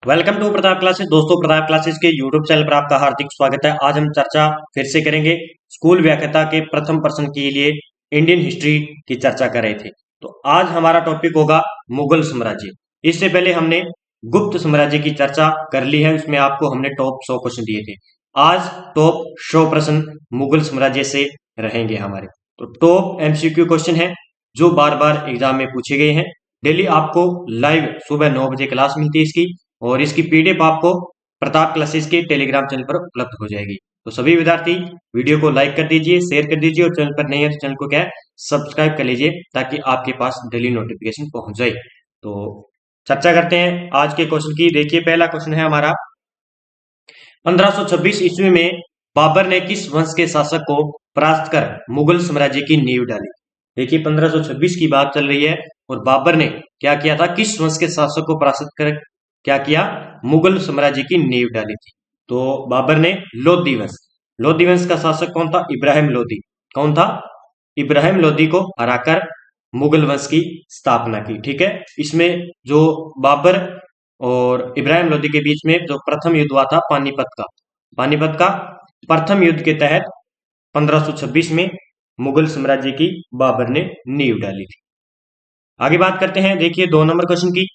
Welcome to Pratap classes. दोस्तों, Pratap classes के YouTube channel पर आपका हार्दिक स्वागत है। आज हम चर्चा फिर से करेंगे स्कूल व्याख्याता के प्रथम प्रश्न के लिए इंडियन हिस्ट्री की चर्चा कर रहे थे। तो आज हमारा टॉपिक होगा मुगल साम्राज्य। इससे पहले हमने गुप्त साम्राज्य की चर्चा कर ली है, उसमें आपको हमने टॉप 100 क्वेश्चन दिए थे। आज टॉप 100 प्रश्न मुगल साम्राज्य से रहेंगे हमारे। तो टॉप एमसीक्यू क्वेश्चन है जो बार बार एग्जाम में पूछे गए हैं। डेली आपको लाइव सुबह 9 बजे क्लास मिलती है इसकी, और इसकी पीडीएफ आपको प्रताप क्लासेस के टेलीग्राम चैनल पर उपलब्ध हो जाएगी। तो सभी विद्यार्थी वीडियो को लाइक कर दीजिए, शेयर कर दीजिए, और चैनल पर नहीं है तो चैनल को क्या है सब्सक्राइब कर लीजिए ताकि आपके पास डेली नोटिफिकेशन पहुंच जाए। तो चर्चा करते हैं आज के क्वेश्चन की। देखिए, पहला क्वेश्चन है हमारा, 1526 ईस्वी में बाबर ने किस वंश के शासक को परास्त कर मुगल साम्राज्य की नींव डाली। देखिए, 1526 की बात चल रही है और बाबर ने क्या किया था, किस वंश के शासक को परास्त कर क्या किया, मुगल साम्राज्य की नींव डाली थी। तो बाबर ने लोधी वंश का शासक कौन था, इब्राहिम लोधी। कौन था, इब्राहिम लोधी को हराकर मुगल वंश की स्थापना की। ठीक है, इसमें जो बाबर और इब्राहिम लोधी के बीच में जो प्रथम युद्ध हुआ था पानीपत का प्रथम युद्ध के तहत 1526 में मुगल साम्राज्य की बाबर ने नींव डाली थी। आगे बात करते हैं। देखिए, 2 नंबर क्वेश्चन की,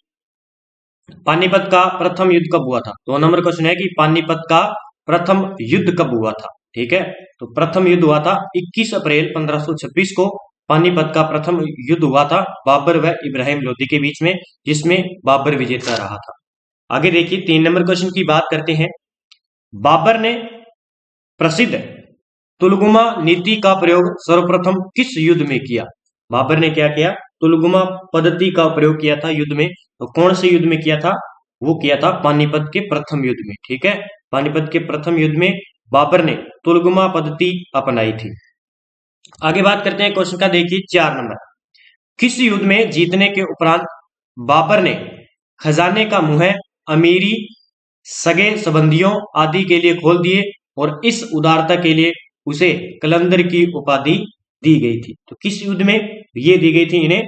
पानीपत का प्रथम युद्ध कब हुआ था। 2 नंबर क्वेश्चन है कि पानीपत का प्रथम युद्ध कब हुआ था। ठीक है, तो प्रथम युद्ध हुआ था 21 अप्रैल 1526 को। पानीपत का प्रथम युद्ध हुआ था बाबर व इब्राहिम लोधी के बीच में, जिसमें बाबर विजेता रहा था। आगे देखिए, 3 नंबर क्वेश्चन की बात करते हैं। बाबर ने प्रसिद्ध तुलगुमा नीति का प्रयोग सर्वप्रथम किस युद्ध में किया। बाबर ने क्या किया, तुलगुमा पद्धति का प्रयोग किया था युद्ध में। तो कौन से युद्ध में किया था, वो किया था पानीपत के प्रथम युद्ध में। ठीक है, पानीपत के प्रथम युद्ध में बाबर ने तुलगुमा पद्धति अपनाई थी। आगे बात करते हैं क्वेश्चन का। देखिए, 4 नंबर, किस युद्ध में जीतने के उपरांत बाबर ने खजाने का मुंह अमीरी, सगे संबंधियों आदि के लिए खोल दिए और इस उदारता के लिए उसे कलंदर की उपाधि दी गई थी। तो किस युद्ध में ये दी गई थी इन्हें,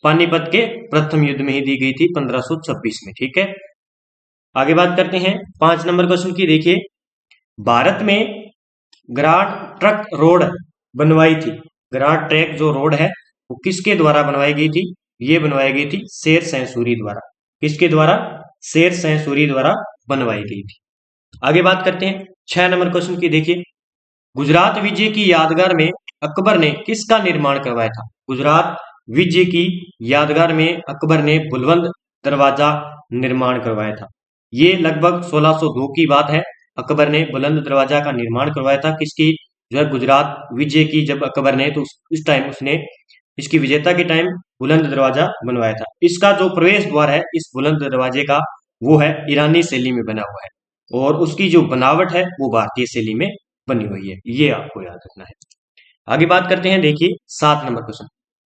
पानीपत के प्रथम युद्ध में ही दी गई थी 1526 में। ठीक है, आगे बात करते हैं 5 नंबर क्वेश्चन की। देखिए, भारत में ग्रांड ट्रक रोड बनवाई थी। ग्रांड ट्रैक जो रोड है वो किसके द्वारा बनवाई गई थी, ये बनवाई गई थी शेर शाह सूरी द्वारा। किसके द्वारा, शेर शाह सूरी द्वारा बनवाई गई थी। आगे बात करते हैं 6 नंबर क्वेश्चन की। देखिए, गुजरात विजय की यादगार में अकबर ने किसका निर्माण करवाया था। गुजरात विजय की यादगार में अकबर ने बुलंद दरवाजा निर्माण करवाया था। ये लगभग 1602 की बात है। अकबर ने बुलंद दरवाजा का निर्माण करवाया था किसकी, जो है गुजरात विजय की। जब अकबर ने, तो उस टाइम उसने इसकी विजेता के टाइम बुलंद दरवाजा बनवाया था। इसका जो प्रवेश द्वार है इस बुलंद दरवाजे का, वो है ईरानी शैली में बना हुआ है, और उसकी जो बनावट है वो भारतीय शैली में बनी हुई है। ये आपको याद रखना है। आगे बात करते हैं। देखिए, 7 नंबर क्वेश्चन,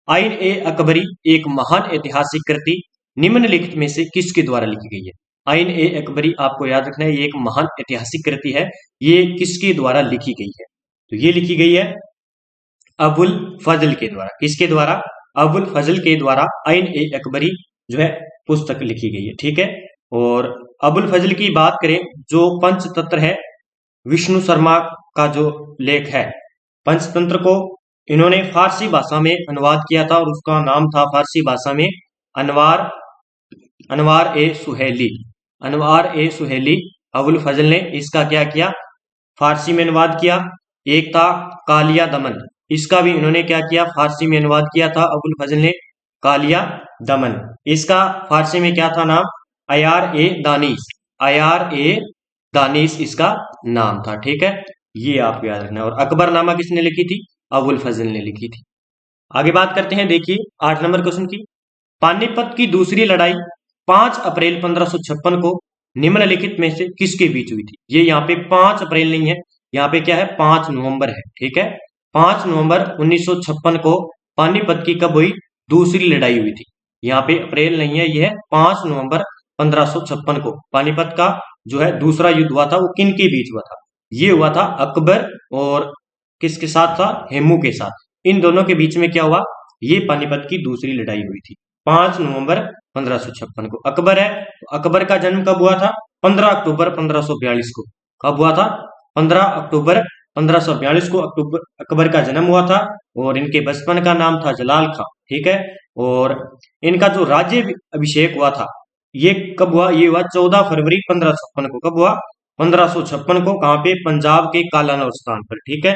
आइन ए अकबरी एक महान ऐतिहासिक कृति निम्नलिखित में से किसके द्वारा लिखी गई है। आइन ए अकबरी आपको याद रखना है, ये एक महान ऐतिहासिक कृति है। ये किसके द्वारा लिखी गई है, तो ये लिखी गई है अबुल फजल के द्वारा। किसके द्वारा, अबुल फजल के द्वारा आइन ए अकबरी जो है पुस्तक लिखी गई है। ठीक है, और अबुल फजल की बात करें, जो पंचतंत्र है, विष्णु शर्मा का जो लेख है, पंचतंत्र को इन्होंने फारसी भाषा में अनुवाद किया था और उसका नाम था फारसी भाषा में अनवार ए सुहेली। अबुल फजल ने इसका क्या किया, फारसी में अनुवाद किया। एक था कालिया दमन, इसका भी इन्होंने क्या किया, फारसी में अनुवाद किया था अबुल फजल ने, कालिया दमन। इसका फारसी में क्या था नाम, अयार ए दानिश इसका नाम था। ठीक है, ये आपको याद रखना है। और अकबरनामा किसने लिखी थी, अबुल फजल ने लिखी थी। आगे बात करते हैं। देखिए, 8 नंबर क्वेश्चन की, पानीपत की दूसरी लड़ाई 5 अप्रैल 1556 को निम्नलिखित में से किसके बीच हुई थी। ये यहाँ पे 5 अप्रैल नहीं है, यहाँ पे क्या है, 5 नवंबर है। ठीक है, 5 नवंबर 1956 को पानीपत की कब हुई, दूसरी लड़ाई हुई थी। यहाँ पे अप्रैल नहीं है, यह है 5 नवंबर 1556 को पानीपत का जो है दूसरा युद्ध हुआ था। वो किन के बीच हुआ था, ये हुआ था अकबर और किसके साथ था, हेमू के साथ। इन दोनों के बीच में क्या हुआ, ये पानीपत की दूसरी लड़ाई हुई थी। 5 नवंबर 1556 को। अकबर है, तो अकबर का जन्म कब हुआ था? 15 अक्टूबर 1542 को। कब हुआ था? 15 अक्टूबर 1542 को अकबर का जन्म हुआ था। और इनके बचपन का नाम था जलाल खां। ठीक है। और इनका जो राज्य अभिषेक हुआ था, ये कब हुआ? ये हुआ 14 फरवरी 1556 को। कब हुआ? 1556 को। कहां पे? पंजाब के कालानौर स्थान पर। ठीक है।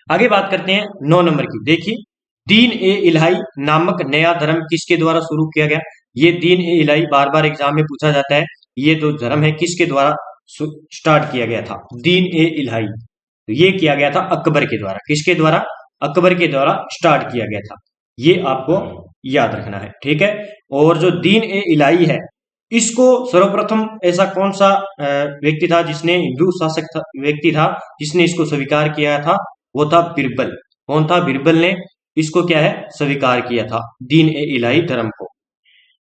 आगे बात करते हैं 9 नंबर की। देखिए, दीन ए इलाही नामक नया धर्म किसके द्वारा शुरू किया गया? ये दीन ए इलाही बार बार एग्जाम में पूछा जाता है। ये जो धर्म है किसके द्वारा स्टार्ट किया गया था? दीन ए इलाही। तो ये किया गया था अकबर के द्वारा। किसके द्वारा? अकबर के द्वारा स्टार्ट किया गया था। ये आपको याद रखना है। ठीक है। और जो दीन ए इलाही है, इसको सर्वप्रथम ऐसा कौन सा व्यक्ति था जिसने, हिंदू शासक व्यक्ति था जिसने इसको स्वीकार किया था? वो था बिरबल। कौन था? बिरबल ने इसको क्या है? स्वीकार किया था, दीन ए इलाही धर्म को।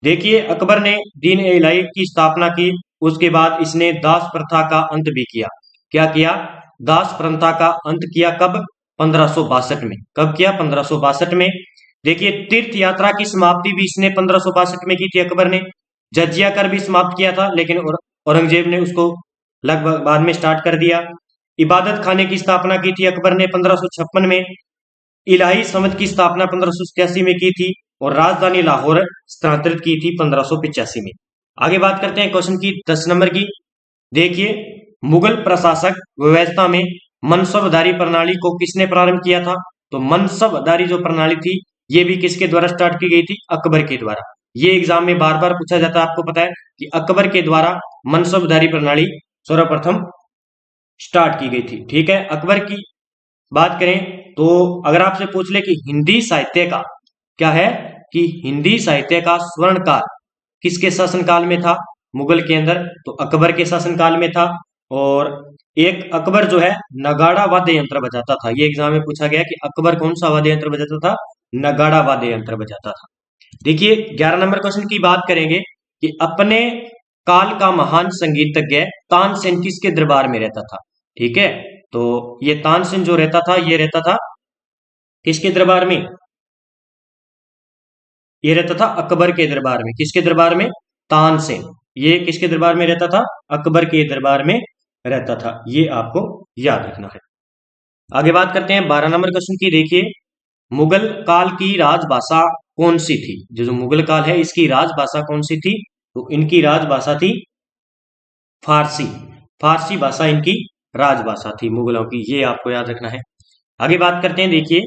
देखिए, अकबर ने दीन ए इलाही की स्थापना की। उसके बाद इसने दास प्रथा का अंत भी किया। क्या किया? दास प्रथा का अंत किया। कब? 1562 में। कब किया? 1562 में। देखिए, तीर्थ यात्रा की समाप्ति भी इसने 1562 में की थी अकबर ने। जजिया कर भी समाप्त किया था, लेकिन औरंगजेब ने उसको लगभग बाद में स्टार्ट कर दिया। इबादत खाने की स्थापना की थी अकबर ने 1556 में। इलाही समत की स्थापना 1587 में की थी। और राजधानी लाहौर स्थानांतरित की थी 1585 में। आगे बात करते हैं क्वेश्चन की 10 नंबर की। देखिए, मुगल प्रशासक व्यवस्था में मनसबदारी प्रणाली को किसने प्रारंभ किया था? तो मनसबदारी जो प्रणाली थी, ये भी किसके द्वारा स्टार्ट की गई थी? अकबर के द्वारा। ये एग्जाम में बार बार पूछा जाता है, आपको पता है कि अकबर के द्वारा मनसबदारी प्रणाली सर्वप्रथम स्टार्ट की गई थी। ठीक है। अकबर की बात करें तो अगर आपसे पूछ ले कि हिंदी साहित्य का क्या है, कि हिंदी साहित्य का स्वर्ण काल किसके शासनकाल में था? मुगल के अंदर, तो अकबर के शासनकाल में था। और एक अकबर जो है नगाड़ा वाद्य यंत्र बजाता था। ये एग्जाम में पूछा गया कि अकबर कौन सा वाद्य यंत्र बजाता था? नगाड़ा वाद्य यंत्र बजाता था। देखिए, 11 नंबर क्वेश्चन की बात करेंगे कि अपने काल का महान संगीतज्ञ तानसेन किसके दरबार में रहता था? ठीक है। तो ये तानसेन जो रहता था, ये रहता था किसके दरबार में? ये रहता था अकबर के दरबार में। किसके दरबार में? तानसेन। ये किसके दरबार में रहता था? अकबर के दरबार में रहता था। ये आपको याद रखना है। आगे बात करते हैं 12 नंबर क्वेश्चन की। देखिए, मुगल काल की राजभाषा कौन सी थी? जो मुगल काल है, इसकी राजभाषा कौन सी थी? तो इनकी राजभाषा थी फारसी। फारसी भाषा इनकी राजभाषा थी मुगलों की। ये आपको याद रखना है। आगे बात करते हैं। देखिए,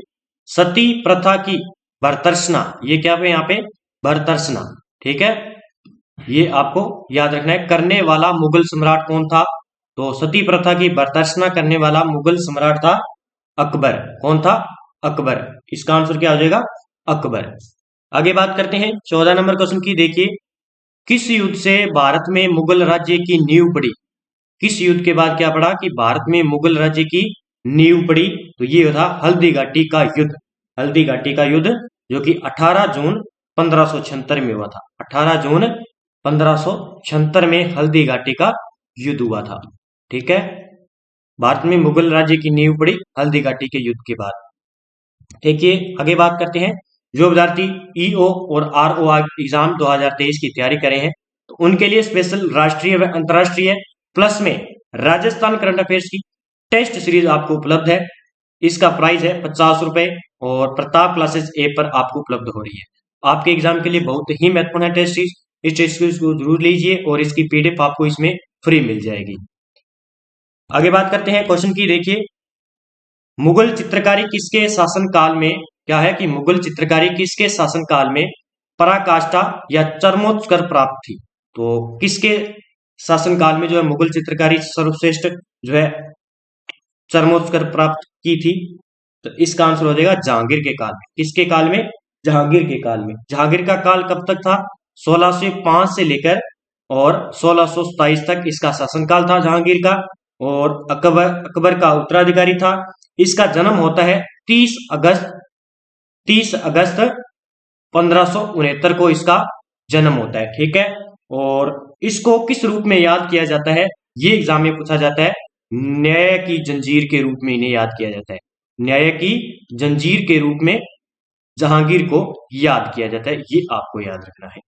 सती प्रथा की बरतर्सना, ये क्या पे? यहाँ पे बरतर्सना। ठीक है। ये आपको याद रखना है। करने वाला मुगल सम्राट कौन था? तो सती प्रथा की बरतर्सना करने वाला मुगल सम्राट था अकबर। कौन था? अकबर। इसका आंसर क्या हो जाएगा? अकबर। आगे बात करते हैं 14 नंबर क्वेश्चन की। देखिए, किस युद्ध से भारत में मुगल राज्य की नींव पड़ी? किस युद्ध के बाद क्या पड़ा? कि भारत में मुगल राज्य की नींव पड़ी। तो ये था हल्दी घाटी का युद्ध। हल्दी घाटी का युद्ध, जो कि 18 जून 1576 में हुआ था। 18 जून 1576 में हल्दी घाटी का युद्ध हुआ था। ठीक है। भारत में मुगल राज्य की नींव पड़ी हल्दी घाटी के युद्ध के बाद। देखिए, आगे बात करते हैं। जो विद्यार्थी ईओ और आरओ एग्जाम 2023 की तैयारी करे हैं, तो उनके लिए स्पेशल राष्ट्रीय व अंतर्राष्ट्रीय प्लस में राजस्थान करंट अफेयर्स की टेस्ट सीरीज आपको उपलब्ध है। इसका प्राइस है 50 रुपए और प्रताप क्लासेस ऐप पर आपको उपलब्ध हो रही है। आपके एग्जाम के लिए बहुत ही महत्वपूर्ण है टेस्ट सीरीज। इस टेस्ट सीरीज को जरूर लीजिए और इसकी पीडीएफ आपको इसमें फ्री मिल जाएगी। आगे बात करते हैं क्वेश्चन की। देखिए, मुगल चित्रकारी किसके शासन काल में क्या है? कि मुगल चित्रकारी किसके शासन काल में पराकाष्ठा या चरमोत्कर्ष प्राप्त थी? तो किसके शासन काल में जो है मुगल चित्रकारी सर्वश्रेष्ठ जो है चरमोत्कर्ष प्राप्त की थी? तो इसका आंसर हो जाएगा जहांगीर के काल में। किसके काल में? जहांगीर के काल में। जहांगीर का काल कब तक था? 1605 से लेकर और 1627 तक इसका शासनकाल था जहांगीर का। और अकबर का उत्तराधिकारी था। इसका जन्म होता है 30 अगस्त 1569 को इसका जन्म होता है। ठीक है। और इसको किस रूप में याद किया जाता है? ये एग्जाम में पूछा जाता है। न्याय की जंजीर के रूप में इन्हें याद किया जाता है। न्याय की जंजीर के रूप में जहांगीर को याद किया जाता है, ये आपको याद रखना है।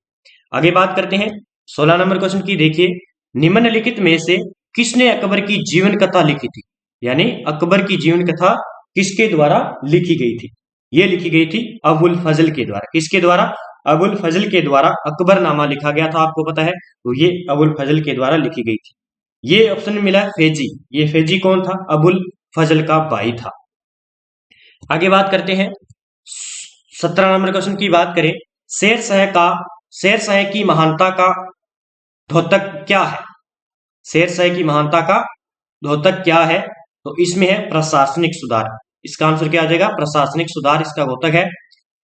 आगे बात करते हैं 16 नंबर क्वेश्चन की। देखिए, निम्नलिखित में से किसने अकबर की जीवन कथा लिखी थी, यानी अकबर की जीवन कथा किसके द्वारा लिखी गई थी? ये लिखी गई थी अबुल फजल के द्वारा। किसके द्वारा? अबुल फजल के द्वारा अकबरनामा लिखा गया था, आपको पता है, तो ये अबुल फजल के द्वारा लिखी गई थी। ये ऑप्शन में मिला फेजी। ये फेजी कौन था? अबुल फजल का भाई था। आगे बात करते हैं 17 नंबर क्वेश्चन की बात करें। शेर शाह की महानता का द्योतक क्या है? शेर शाह की महानता का द्योतक क्या है? तो इसमें है प्रशासनिक सुधार। इसका आंसर क्या आ जाएगा? प्रशासनिक सुधार इसका द्योतक है।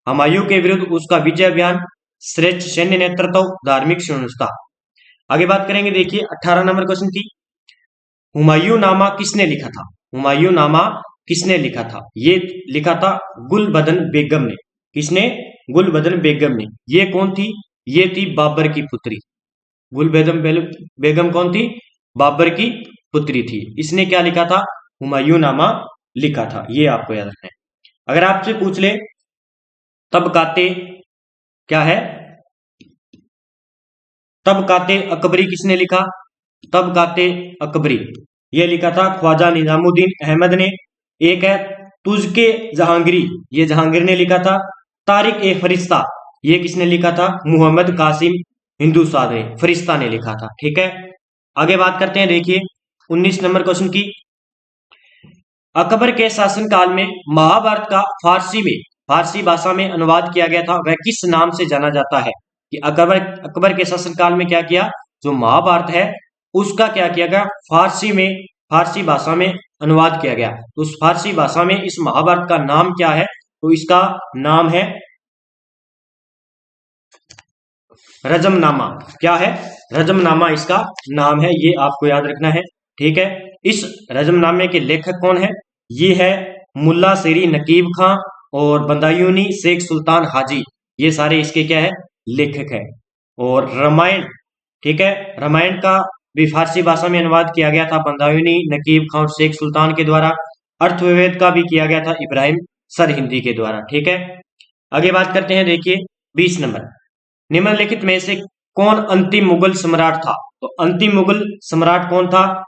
हुमायूं के विरुद्ध उसका विजय अभियान, श्रेष्ठ सैन्य नेतृत्व, धार्मिक संस्था। आगे बात करेंगे, देखिए 18 नंबर क्वेश्चन की। हुमायूं नामा किसने लिखा था? हुमायूं नामा किसने लिखा था? ये लिखा था गुलबदन बेगम ने। किसने? गुलबदन बेगम ने। ये कौन थी? ये थी बाबर की पुत्री। गुलबदन बेगम कौन थी? बाबर की पुत्री थी। इसने क्या लिखा था? हुमायूं नामा लिखा था। ये आपको याद रखना है। अगर आपसे पूछ ले तबकाते क्या है? तबकाते अकबरी किसने लिखा? तबकाते अकबरी ये लिखा था ख्वाजा निजामुद्दीन अहमद ने। एक है तुझके जहांगीरी, ये जहांगीर ने लिखा था। तारिक ए फरिश्ता, ये किसने लिखा था? मोहम्मद कासिम हिंदुस्ताद ने, फरिश्ता ने लिखा था। ठीक है, आगे बात करते हैं, देखिए 19 नंबर क्वेश्चन की। अकबर के शासनकाल में महाभारत का फारसी भाषा में अनुवाद किया गया था, वह किस नाम से जाना जाता है? कि अकबर के शासनकाल में क्या किया? जो महाभारत है उसका क्या किया गया? फारसी भाषा में अनुवाद किया गया। तो उस फारसी भाषा में इस महाभारत का नाम क्या है? तो इसका नाम है रजमनामा। क्या है? रजमनामा इसका नाम है, ये आपको याद रखना है। ठीक है, इस रजमनामे के लेखक कौन है? ये है मुल्ला शेरी नकीब खां और बदायूनी शेख सुल्तान हाजी। ये सारे इसके क्या है? लेखक है। और रामायण, ठीक है, रामायण का भी फारसी भाषा में अनुवाद किया गया था बदायूनी नकीब खां और शेख सुल्तान के द्वारा। अर्थवेद का भी किया गया था इब्राहिम सरहिंदी के द्वारा। ठीक है, आगे बात करते हैं, देखिए 20 नंबर। निम्नलिखित में से कौन अंतिम मुगल सम्राट था? तो अंतिम मुगल सम्राट कौन था?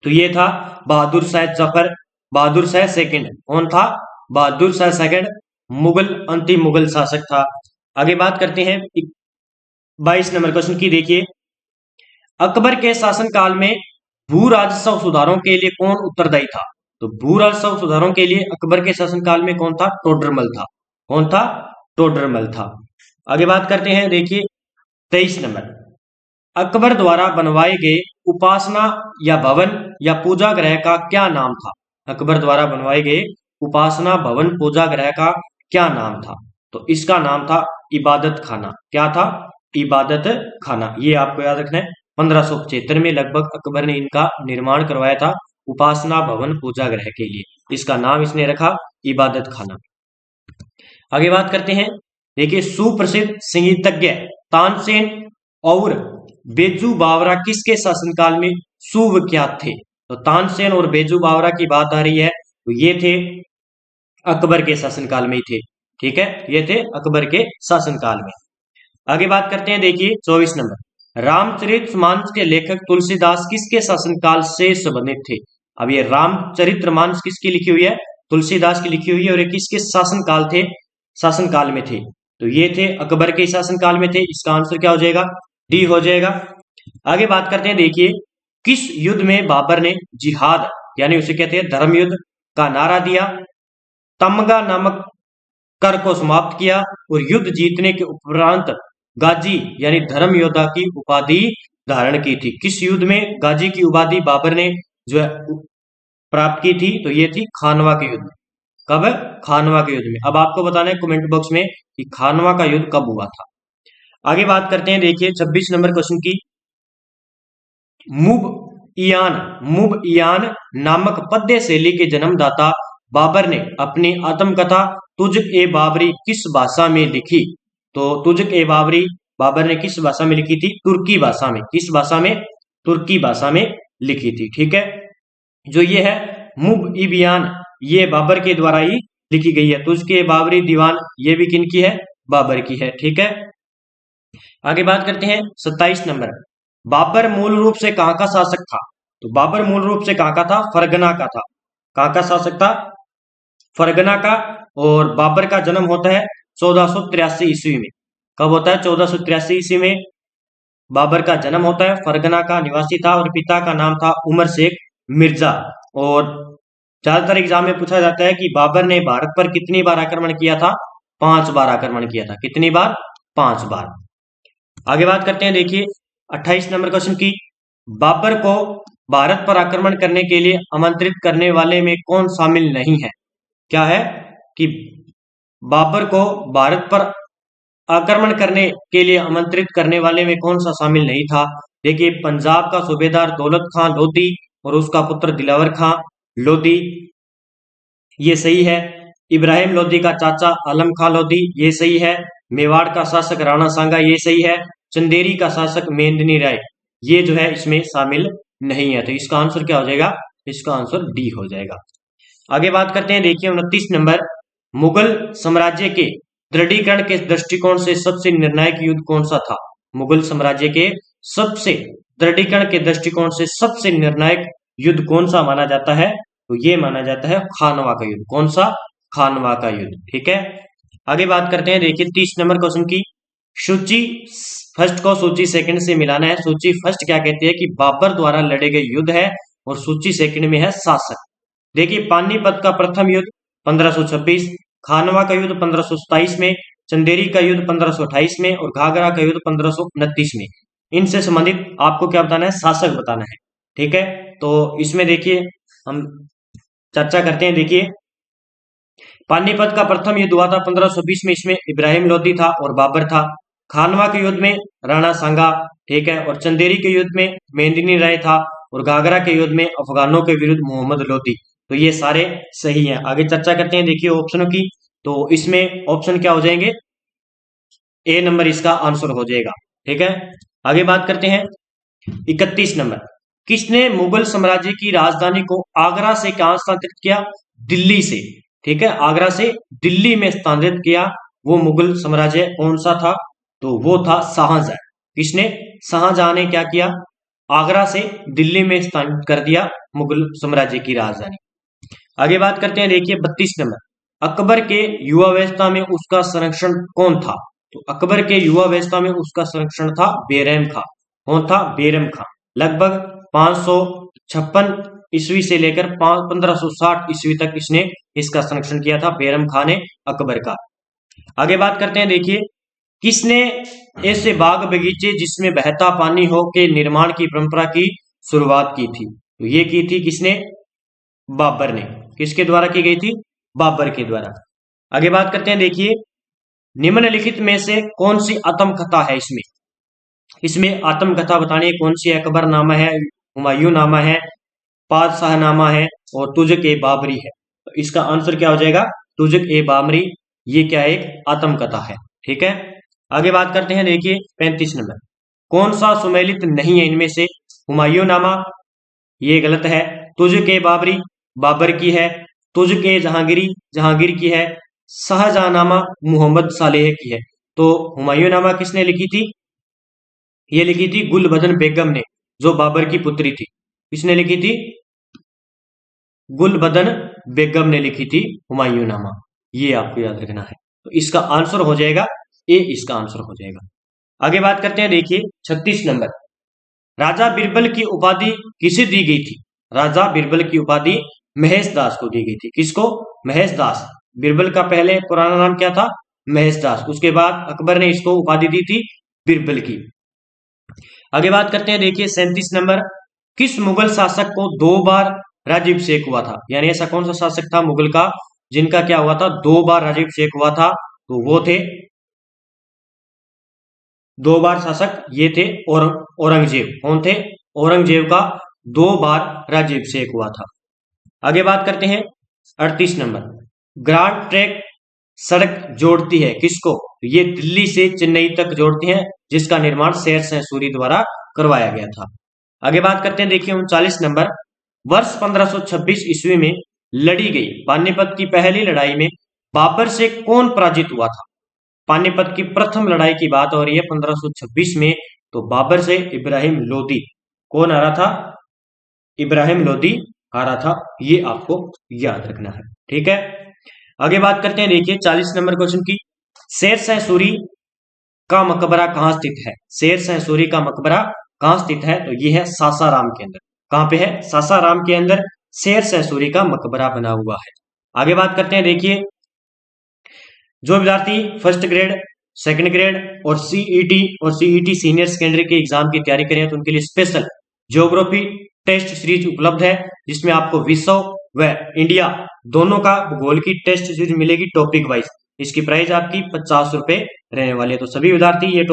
तो ये था बहादुर शाह जफर, बहादुर शाह सेकंड। कौन था? बहादुर शाह सेकंड मुगल अंतिम मुगल शासक था। आगे बात करते हैं 22 नंबर क्वेश्चन की। देखिए, अकबर के शासनकाल में भू राजस्व सुधारों के लिए कौन उत्तरदायी था? तो भू राजस्व सुधारों के लिए अकबर के शासनकाल में कौन था? टोडरमल था। कौन था? टोडरमल था। आगे बात करते हैं, देखिए 23 नंबर। अकबर द्वारा बनवाए गए उपासना या भवन या पूजा ग्रह का क्या नाम था? अकबर द्वारा बनवाए गए उपासना भवन पूजा ग्रह का क्या नाम था? तो इसका नाम था इबादत खाना। क्या था? इबादत खाना। ये आपको याद रखना है। 1575 में लगभग अकबर ने इनका निर्माण करवाया था, उपासना भवन पूजा ग्रह के लिए। इसका नाम इसने रखा इबादत खाना। आगे बात करते हैं, देखिए सुप्रसिद्ध संगीतज्ञ तानसेन और बेजू बावरा किसके शासनकाल में सुविख्यात थे? तो तानसेन और बेजू बावरा की बात आ रही है, तो ये थे अकबर के शासनकाल में ही थे। ठीक है, ये थे अकबर के शासनकाल में। आगे बात करते हैं, देखिए 24 नंबर। रामचरितमानस के लेखक तुलसीदास किसके शासनकाल से संबंधित थे? अब ये रामचरितमानस किसकी लिखी हुई है? तुलसीदास की लिखी हुई है। और ये किसके शासनकाल में थे? तो ये थे अकबर के शासनकाल में थे। इसका आंसर क्या हो जाएगा? डी हो जाएगा। आगे बात करते हैं, देखिए किस युद्ध में बाबर ने जिहाद यानी उसे कहते हैं धर्म युद्ध का नारा दिया, तमगा नामक कर को समाप्त किया और युद्ध जीतने के उपरांत गाजी यानी धर्म योद्धा की उपाधि धारण की थी? किस युद्ध में गाजी की उपाधि बाबर ने जो है प्राप्त की थी? तो ये थी खानवा के युद्ध में। कब? खानवा के युद्ध में। अब आपको बताना है कमेंट बॉक्स में कि खानवा का युद्ध कब हुआ था। आगे बात करते हैं, देखिए 26 नंबर क्वेश्चन की। मुबइयान नामक पद्य शैली के जन्मदाता बाबर ने अपनी आत्मकथा तुझ ए बाबरी किस भाषा में लिखी? तो तुझ ए बाबरी बाबर ने किस भाषा में लिखी थी? तुर्की भाषा में। किस भाषा में? तुर्की भाषा में लिखी थी। ठीक है, जो ये है मुबइयान, ये बाबर के द्वारा ही लिखी गई है। तुझके बाबरी दीवान, ये भी किनकी है? बाबर की है। ठीक है, आगे बात करते हैं 27 नंबर। बाबर मूल रूप से कहाँ का शासक था? तो बाबर मूल रूप से कहाँ का था? फरगना का था। कहाँ का शासक था? फरगना का। और बाबर का जन्म होता है 1483 ईस्वी में। कब होता है? 1483 ईस्वी में बाबर का जन्म होता है। फरगना का निवासी था और पिता का नाम था उमर शेख मिर्जा। और ज्यादातर एग्जाम में पूछा जाता है कि बाबर ने भारत पर कितनी बार आक्रमण किया था? 5 बार आक्रमण किया था। कितनी बार? 5 बार। आगे बात करते हैं, देखिए 28 नंबर क्वेश्चन की। बाबर को भारत पर आक्रमण करने के लिए आमंत्रित करने वाले में कौन शामिल नहीं है? क्या है कि बाबर को भारत पर आक्रमण करने के लिए आमंत्रित करने वाले में कौन सा शामिल नहीं था? देखिए, पंजाब का सूबेदार दौलत खां लोधी और उसका पुत्र दिलावर खां लोधी, ये सही है। इब्राहिम लोधी का चाचा आलम खां लोधी, ये सही है। मेवाड़ का शासक राणा सांगा, ये सही है। चंदेरी का शासक मेंदिनी राय, ये जो है इसमें शामिल नहीं है। तो इसका आंसर क्या हो जाएगा? इसका आंसर डी हो जाएगा। आगे बात करते हैं, देखिए 29 नंबर। मुगल साम्राज्य के दृढ़ीकरण के दृष्टिकोण से सबसे निर्णायक युद्ध कौन सा था? मुगल साम्राज्य के सबसे दृढ़ीकरण के दृष्टिकोण से सबसे निर्णायक युद्ध कौन सा माना जाता है? तो ये माना जाता है खानवा का युद्ध। कौन सा? खानवा का युद्ध। ठीक है, आगे बात करते हैं, देखिए 30 नंबर क्वेश्चन की। सूची फर्स्ट को सूची सेकंड से मिलाना है। सूची फर्स्ट क्या कहती है कि बाबर द्वारा लड़े गए युद्ध है, और सूची सेकंड में है शासक। देखिए, पानीपत का प्रथम युद्ध 1526, खानवा का युद्ध 1527 में, चंदेरी का युद्ध 1528 में, और घाघरा का युद्ध 1529 में। इनसे संबंधित आपको क्या बताना है? शासक बताना है। ठीक है, तो इसमें देखिए हम चर्चा करते हैं। देखिए, पानीपत का प्रथम युद्ध हुआ था 1520 में, इसमें इब्राहिम लोधी था और बाबर था। खानवा के युद्ध में राणा सांगा, ठीक है, और चंदेरी के युद्ध में मेंदिनी राय था, और घाघरा के युद्ध में अफगानों के विरुद्ध मोहम्मद लोधी। तो ये सारे सही हैं। आगे चर्चा करते हैं, देखिए ऑप्शनों की। तो इसमें ऑप्शन क्या हो जाएंगे? ए नंबर इसका आंसर हो जाएगा। ठीक है, आगे बात करते हैं 31 नंबर। किसने मुगल साम्राज्य की राजधानी को आगरा से कहां स्थानांतरित किया? दिल्ली से। ठीक है, आगरा से दिल्ली में स्थानांतरित किया। वो मुगल साम्राज्य कौन सा था? तो वो था शाहजहां। किसने? शाहजहां ने क्या किया? आगरा से दिल्ली में स्थानांतरित कर दिया मुगल साम्राज्य की राजधानी। आगे बात करते हैं, देखिए 32 नंबर। अकबर के युवावस्था में उसका संरक्षण कौन था? तो अकबर के युवावस्था में उसका संरक्षण था बैरम खां। कौन था? बैरम खां। लगभग 556 ईस्वी से लेकर 1560 ईस्वी तक इसने इसका संरक्षण किया था, बैरम खां ने अकबर का। आगे बात करते हैं, देखिए किसने ऐसे बाग बगीचे जिसमें बहता पानी हो के निर्माण की परंपरा की शुरुआत की थी? तो ये की थी किसने? बाबर ने। किसके द्वारा की गई थी? बाबर के द्वारा। आगे बात करते हैं, देखिए निम्नलिखित में से कौन सी आत्मकथा है इसमें? इसमें आत्मकथा बतानी है कौन सी है? अकबरनामा है, हुमायूंनामा है, पातशाहनामा है, और तुजक ए बाबरी है। तो इसका आंसर क्या हो जाएगा? तुजक ए बाबरी। ये क्या है? एक आत्मकथा है। ठीक है, आगे बात करते हैं, देखिए 35 नंबर। कौन सा सुमेलित नहीं है इनमें से? हुमायूंनामा, ये गलत है। तुजक ए बाबरी बाबर की है। तुजक ए जहांगीरी जहांगीर की है। शाहजहांनामा मोहम्मद सालेह की है। तो हुमायूंनामा किसने लिखी थी? ये लिखी थी गुलबदन बेगम ने, जो बाबर की पुत्री थी। किसने लिखी थी? गुलबदन बेगम ने लिखी थी हुमायूंनामा। ये आपको याद रखना है। तो इसका आंसर हो जाएगा ए, इसका आंसर हो जाएगा। आगे बात करते हैं, देखिए 36 नंबर। राजा बिरबल की उपाधि किसे दी गई थी? राजा बिरबल की उपाधि महेश दास को दी गई थी। किसको? महेश दास। बिरबल का पहले पुराना नाम क्या था? महेश दास। उसके बाद अकबर ने इसको उपाधि दी थी बिरबल की। आगे बात करते हैं, देखिए 37 नंबर। किस मुगल शासक को 2 बार राज्याभिषेक हुआ था? यानी ऐसा कौन सा शासक था मुगल का जिनका क्या हुआ था? 2 बार राज्याभिषेक हुआ था। तो वो थे 2 बार शासक, ये थे औरंगजेब। कौन थे? औरंगजेब का 2 बार राज्याभिषेक हुआ था। आगे बात करते हैं 38 नंबर। ग्रांड ट्रैंक सड़क जोड़ती है किसको? ये दिल्ली से चेन्नई तक जोड़ती है, जिसका निर्माण शेर शाह सूरी द्वारा करवाया गया था। आगे बात करते हैं, देखिए 39 नंबर। वर्ष 1526 ईस्वी में लड़ी गई पानीपत की पहली लड़ाई में बाबर से कौन पराजित हुआ था? पानीपत की प्रथम लड़ाई की बात हो रही है 1526 में। तो बाबर से इब्राहिम लोदी, कौन हारा था? इब्राहिम लोदी हारा था। ये आपको याद रखना है, ठीक है। आगे बात करते हैं, देखिए 40 नंबर क्वेश्चन की। शेर शाह सूरी का मकबरा कहाँ स्थित है? शेर शाह सूरी का मकबरा कहाँ स्थित है? तो ये है सासाराम के अंदर। कहाँ पे है? सासाराम के अंदर शेर शाह सूरी का मकबरा बना हुआ है। आगे बात करते हैं, देखिए जो विद्यार्थी फर्स्ट ग्रेड, सेकंड ग्रेड और सीईटी सीनियर सेकेंडरी के एग्जाम की तैयारी करें तो उनके लिए स्पेशल ज्योग्राफी टेस्ट सीरीज उपलब्ध है, जिसमें आपको विश्व व इंडिया दोनों का भूगोल की टेस्ट सीरीज मिलेगी टॉपिक वाइज। इसकी प्राइस आपकी 50 रुपए रहने वाली है। तो सभी विद्यार्थी ये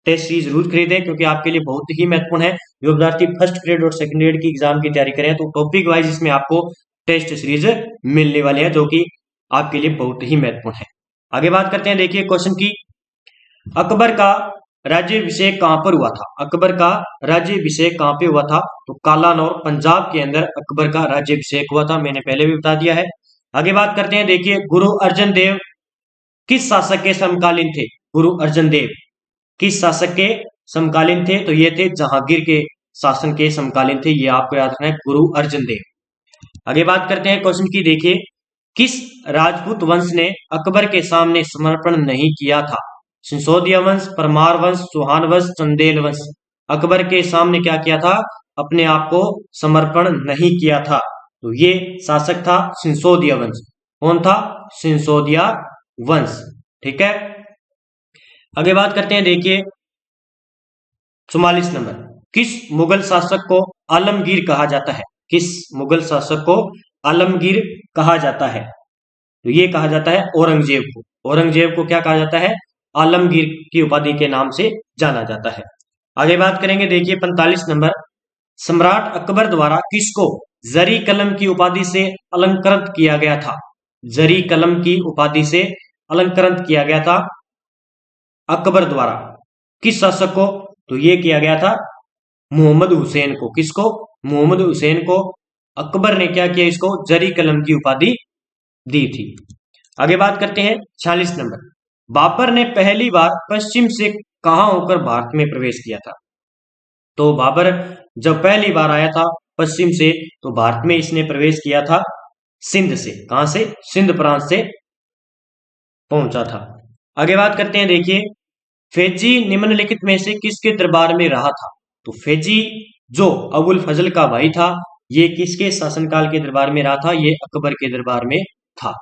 टेस्ट सीरीज जरूर खरीदें, क्योंकि आपके लिए बहुत ही महत्वपूर्ण है। जो विद्यार्थी फर्स्ट ग्रेड और सेकंड ग्रेड की एग्जाम की तैयारी करें तो टॉपिक वाइज इसमें आपको टेस्ट सीरीज मिलने वाली है, जो कि आपके लिए बहुत ही महत्वपूर्ण है। आगे बात करते हैं, देखिए क्वेश्चन की। अकबर का राज्याभिषेक कहां पर हुआ था? अकबर का राज्याभिषेक कहां पे हुआ था? तो कालानौर पंजाब के अंदर अकबर का राज्याभिषेक हुआ था, मैंने पहले भी बता दिया है। आगे बात करते हैं, देखिए गुरु अर्जन देव किस शासक के समकालीन थे? गुरु अर्जन देव किस शासक के समकालीन थे? तो ये थे जहांगीर के शासन के समकालीन थे। ये आपको याद रखना है, गुरु अर्जन देव। आगे बात करते हैं क्वेश्चन की, देखिए किस राजपूत वंश ने अकबर के सामने समर्पण नहीं किया था? सिसोदिया वंश, परमार वंश, चौहान वंश, चंदेल वंश। अकबर के सामने क्या किया था? अपने आप को समर्पण नहीं किया था। तो ये शासक था सिसोदिया वंश। कौन था? सिसोदिया वंश, ठीक है। आगे बात करते हैं, देखिए 44 नंबर। किस मुगल शासक को आलमगीर कहा जाता है? किस मुगल शासक को आलमगीर कहा जाता है? तो ये कहा जाता है औरंगजेब को। औरंगजेब को क्या कहा जाता है? आलमगीर की उपाधि के नाम से जाना जाता है। आगे बात करेंगे, देखिए 45 नंबर। सम्राट अकबर द्वारा किसको जरी कलम की उपाधि से अलंकृत किया गया था? जरी कलम की उपाधि से अलंकृत किया गया था अकबर द्वारा किस शासक को? तो ये किया गया था मोहम्मद हुसैन को। किसको? मोहम्मद हुसैन को अकबर ने क्या किया? इसको जरी कलम की उपाधि दी थी। आगे बात करते हैं 46 नंबर। बाबर ने पहली बार पश्चिम से कहां होकर भारत में प्रवेश किया था? तो बाबर जब पहली बार आया था पश्चिम से, तो भारत में इसने प्रवेश किया था सिंध से। कहां से? सिंध प्रांत से पहुंचा था। आगे बात करते हैं, देखिए फेजी निम्नलिखित में से किसके दरबार में रहा था? तो फेजी जो अबुल फजल का भाई था, ये किसके शासनकाल के दरबार में रहा था? ये अकबर के दरबार में था।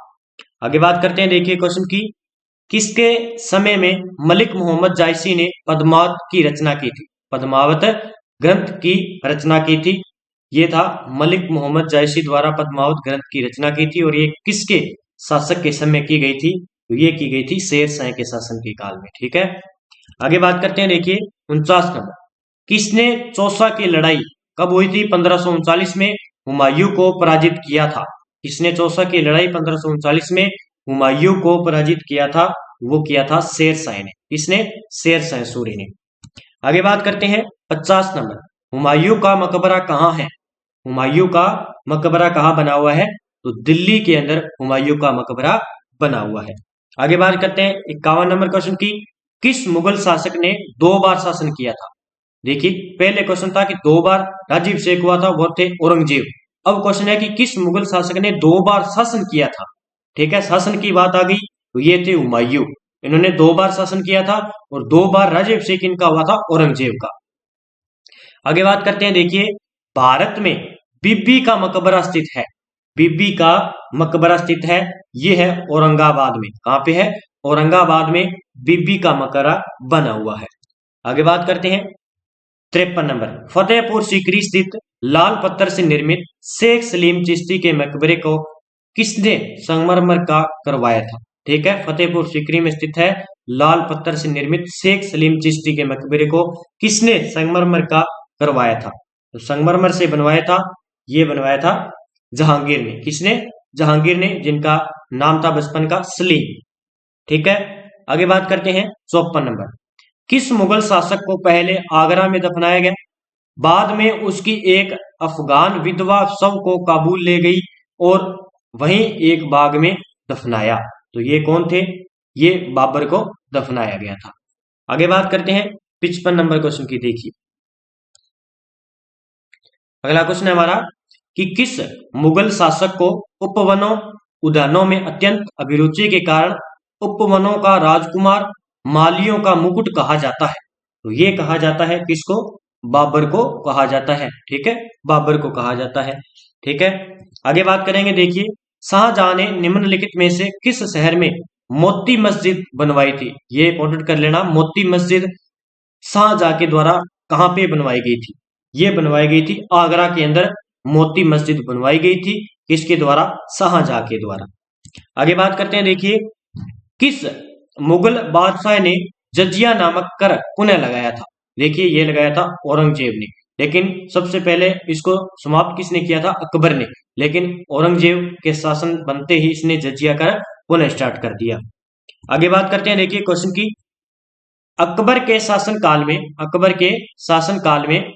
आगे बात करते हैं, देखिए क्वेश्चन की। किसके समय में मलिक मोहम्मद जायसी ने पद्मावत की रचना की थी? पद्मावत ग्रंथ की रचना की थी। ये था मलिक मोहम्मद जायसी द्वारा पद्मावत ग्रंथ की रचना की थी। और ये किसके शासक के समय की गई थी? तो ये की गई थी शेर शाह के शासन के काल में, ठीक है। आगे बात करते हैं, देखिए 49 नंबर। किसने चौसा की लड़ाई कब हुई थी? 1539 में हुमायूं को पराजित किया था। किसने चौसा की लड़ाई 1539 में हुमायूं को पराजित किया था? वो किया था शेर शाह ने। किसने? शेर शाह सूरी ने। आगे बात करते हैं 50 नंबर। हुमायूं का मकबरा कहाँ है? हुमायूं का मकबरा कहाँ बना हुआ है? तो दिल्ली के अंदर हुमायूं का मकबरा बना हुआ है। आगे बात करते हैं 51 नंबर क्वेश्चन की। किस मुगल शासक ने 2 बार शासन किया था? देखिए पहले क्वेश्चन था कि 2 बार राज्याभिषेक हुआ था, वो थे औरंगजेब। अब क्वेश्चन है कि किस मुगल शासक ने 2 बार शासन किया था? ठीक है, शासन की बात आ गई तो ये थे हुमायूं। इन्होंने 2 बार शासन किया था और 2 बार राज्याभिषेक इनका हुआ था औरंगजेब का। आगे बात करते हैं, देखिए भारत में बीबी का मकबरा स्थित है। बीबी का मकबरा स्थित है, ये है औरंगाबाद में। कहां पे है? औरंगाबाद में बीबी का मकबरा बना हुआ है। आगे बात करते हैं 53 नंबर। फतेहपुर सीकरी स्थित लाल पत्थर से निर्मित शेख सलीम चिश्ती के मकबरे को किसने संगमरमर का करवाया था? ठीक है, फतेहपुर सीकरी में स्थित है लाल पत्थर से निर्मित शेख सलीम चिश्ती के मकबरे को किसने संगमरमर का करवाया था? तो संगमरमर से बनवाया था, ये बनवाया था जहांगीर ने। किसने? जहांगीर ने, जिनका नाम था बचपन का सलीम। ठीक है, आगे बात करते हैं 54 नंबर। किस मुगल शासक को पहले आगरा में दफनाया गया? बाद में उसकी एक अफगान विधवा शव को काबुल ले गई और वहीं एक बाग में दफनाया। तो ये कौन थे? ये बाबर को दफनाया गया था। आगे बात करते हैं 55 नंबर क्वेश्चन की। देखिए अगला क्वेश्चन है हमारा कि किस मुगल शासक को उपवनों उद्यानों में अत्यंत अभिरुचि के कारण उपवनों का राजकुमार, मालियों का मुकुट कहा जाता है? तो ये कहा जाता है किसको? बाबर को कहा जाता है। ठीक है, बाबर को कहा जाता है। ठीक है, आगे बात करेंगे। देखिए शाहजहां ने निम्नलिखित में से किस शहर में मोती मस्जिद बनवाई थी? ये इंपॉर्टेंट कर लेना, मोती मस्जिद शाहजहां के द्वारा कहां पे बनवाई गई थी? ये बनवाई गई थी आगरा के अंदर मोती मस्जिद बनवाई गई थी। किसके द्वारा? शाहजहां के द्वारा। आगे बात करते हैं। देखिए किस मुगल बादशाह ने जजिया नामक कर पुनः लगाया था? देखिए ये लगाया था औरंगजेब ने, लेकिन सबसे पहले इसको समाप्त किसने किया था? अकबर ने। लेकिन औरंगजेब के शासन बनते ही इसने जजिया कर पुनः स्टार्ट कर दिया। आगे बात करते हैं। देखिए क्वेश्चन की अकबर के शासन काल में